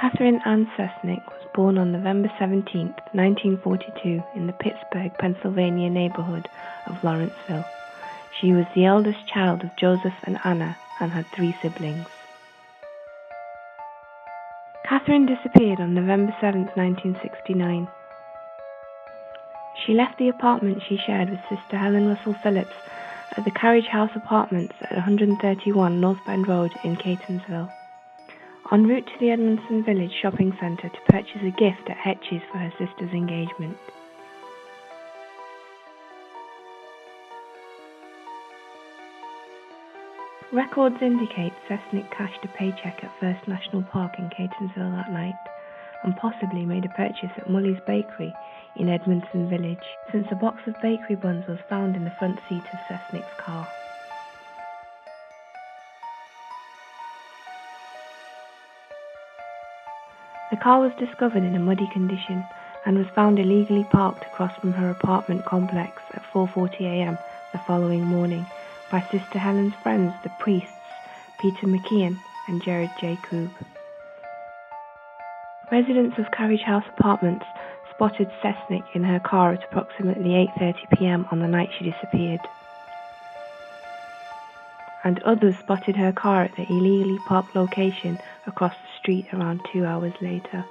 Catherine Ann Cesnik was born on November 17, 1942, in the Pittsburgh, Pennsylvania neighborhood of Lawrenceville. She was the eldest child of Joseph and Anna and had 3 siblings. Catherine disappeared on November 7, 1969. She left the apartment she shared with Sister Helen Russell Phillips at the Carriage House Apartments at 131 North Bend Road in Catonsville, en route to the Edmondson Village shopping centre to purchase a gift at Hetch's for her sister's engagement. Records indicate Cesnik cashed a paycheck at First National Park in Catonsville that night, and possibly made a purchase at Mully's Bakery in Edmondson Village, since a box of bakery buns was found in the front seat of Cesnik's car. The car was discovered in a muddy condition and was found illegally parked across from her apartment complex at 4:40 a.m. the following morning by Sister Helen's friends, the priests Peter McKeon and Jared J. Keough. Residents of Carriage House Apartments spotted Cesnik in her car at approximately 8:30 p.m. on the night she disappeared, and others spotted her car at the illegally parked location across the street around 2 hours later.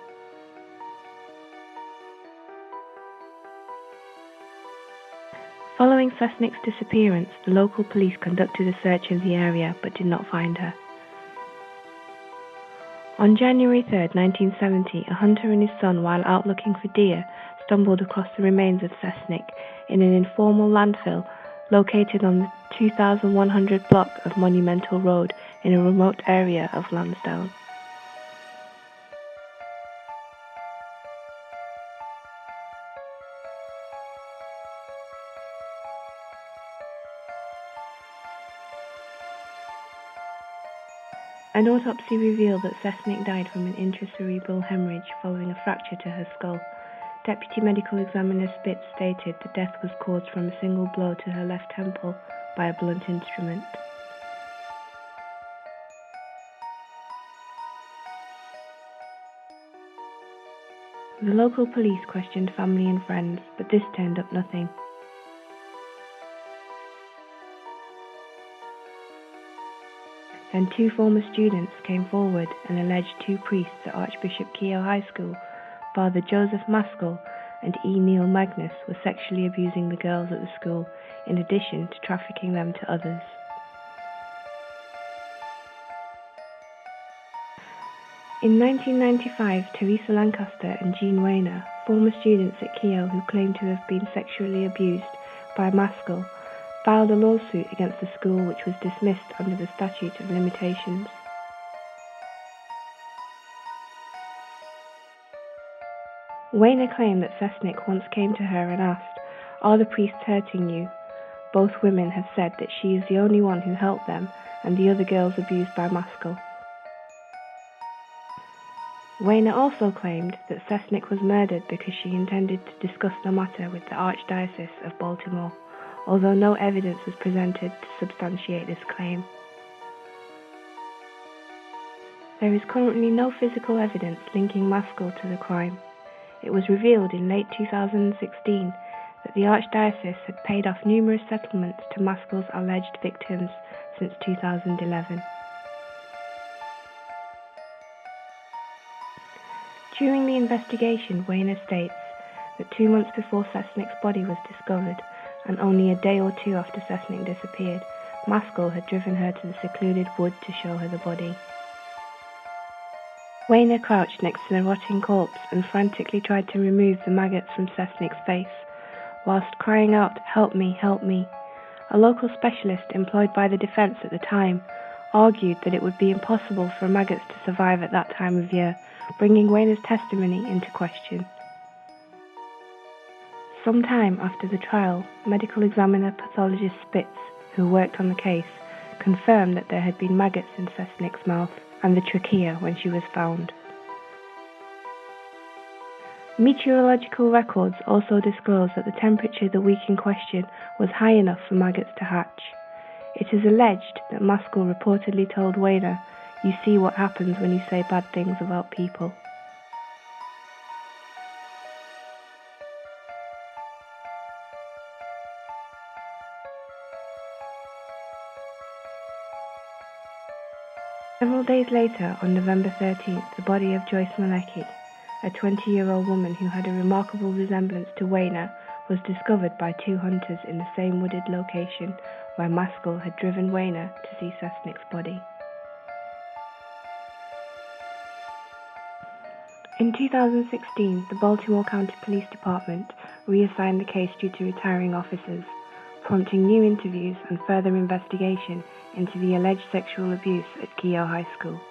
Following Cesnik's disappearance, the local police conducted a search in the area but did not find her. On January 3, 1970, a hunter and his son, while out looking for deer, stumbled across the remains of Cesnik in an informal landfill located on the 2100 block of Monumental Road in a remote area of Lansdowne. An autopsy revealed that Cesnik died from an intracerebral hemorrhage following a fracture to her skull. Deputy Medical Examiner Spitz stated the death was caused from a single blow to her left temple by a blunt instrument. The local police questioned family and friends, but this turned up nothing. Then 2 former students came forward and alleged 2 priests at Archbishop Keough High School, Father Joseph Maskell and E. Neil Magnus, were sexually abusing the girls at the school, in addition to trafficking them to others. In 1995, Teresa Lancaster and Jean Weiner, former students at Keough who claimed to have been sexually abused by Maskell, filed a lawsuit against the school which was dismissed under the Statute of Limitations. Weiner claimed that Cesnik once came to her and asked, "Are the priests hurting you?" Both women have said that she is the only one who helped them and the other girls abused by Maskell. Weiner also claimed that Cesnik was murdered because she intended to discuss the matter with the Archdiocese of Baltimore, although no evidence was presented to substantiate this claim. There is currently no physical evidence linking Maskell to the crime. It was revealed in late 2016 that the Archdiocese had paid off numerous settlements to Maskell's alleged victims since 2011. During the investigation, Weiner states that 2 months before Cesnik's body was discovered, and only a day or 2 after Cesnik disappeared, Maskell had driven her to the secluded wood to show her the body. Weiner crouched next to the rotting corpse and frantically tried to remove the maggots from Cesnik's face, whilst crying out, "Help me, help me." A local specialist employed by the defence at the time argued that it would be impossible for maggots to survive at that time of year, bringing Weiner's testimony into question. Some time after the trial, medical examiner pathologist Spitz, who worked on the case, confirmed that there had been maggots in Cesnik's mouth and the trachea when she was found. Meteorological records also disclose that the temperature the week in question was high enough for maggots to hatch. It is alleged that Maskell reportedly told Weiner, You see what happens when you say bad things about people. Several days later, on November 13th, the body of Joyce Malecki, a 20-year-old woman who had a remarkable resemblance to Wayner, was discovered by two hunters in the same wooded location where Maskell had driven Wayner to see Cesnik's body. In 2016, the Baltimore County Police Department reassigned the case due to retiring officers, prompting new interviews and further investigation into the alleged sexual abuse at Keough High School.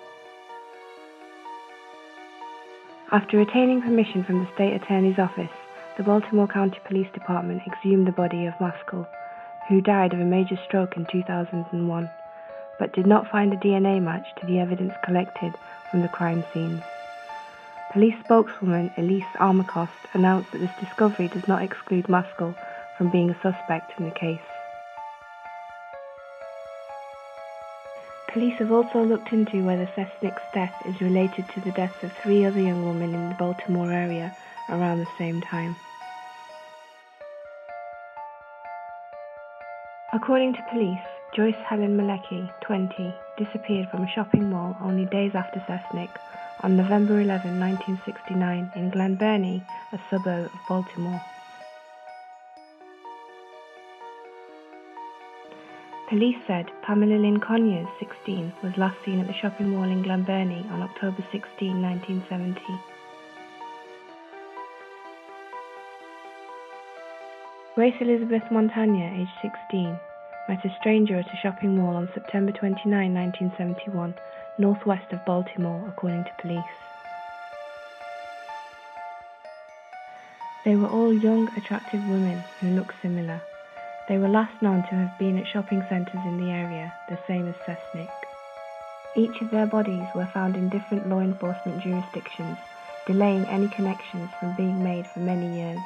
After attaining permission from the state attorney's office, the Baltimore County Police Department exhumed the body of Maskell, who died of a major stroke in 2001, but did not find a DNA match to the evidence collected from the crime scenes. Police spokeswoman Elise Armacost announced that this discovery does not exclude Maskell from being a suspect in the case. Police have also looked into whether Cesnik's death is related to the deaths of 3 other young women in the Baltimore area around the same time. According to police, Joyce Helen Malecki, 20, disappeared from a shopping mall only days after Cesnik on November 11, 1969 in Glen Burnie, a suburb of Baltimore. Police said Pamela Lynn Conyers, 16, was last seen at the shopping mall in Glen Burnie on October 16, 1970. Grace Elizabeth Montagna, aged 16, met a stranger at a shopping mall on September 29, 1971, northwest of Baltimore, according to police. They were all young, attractive women who looked similar. They were last known to have been at shopping centres in the area, the same as Cesnik. Each of their bodies were found in different law enforcement jurisdictions, delaying any connections from being made for many years.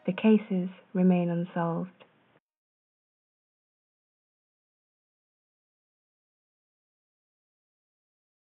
The cases remain unsolved.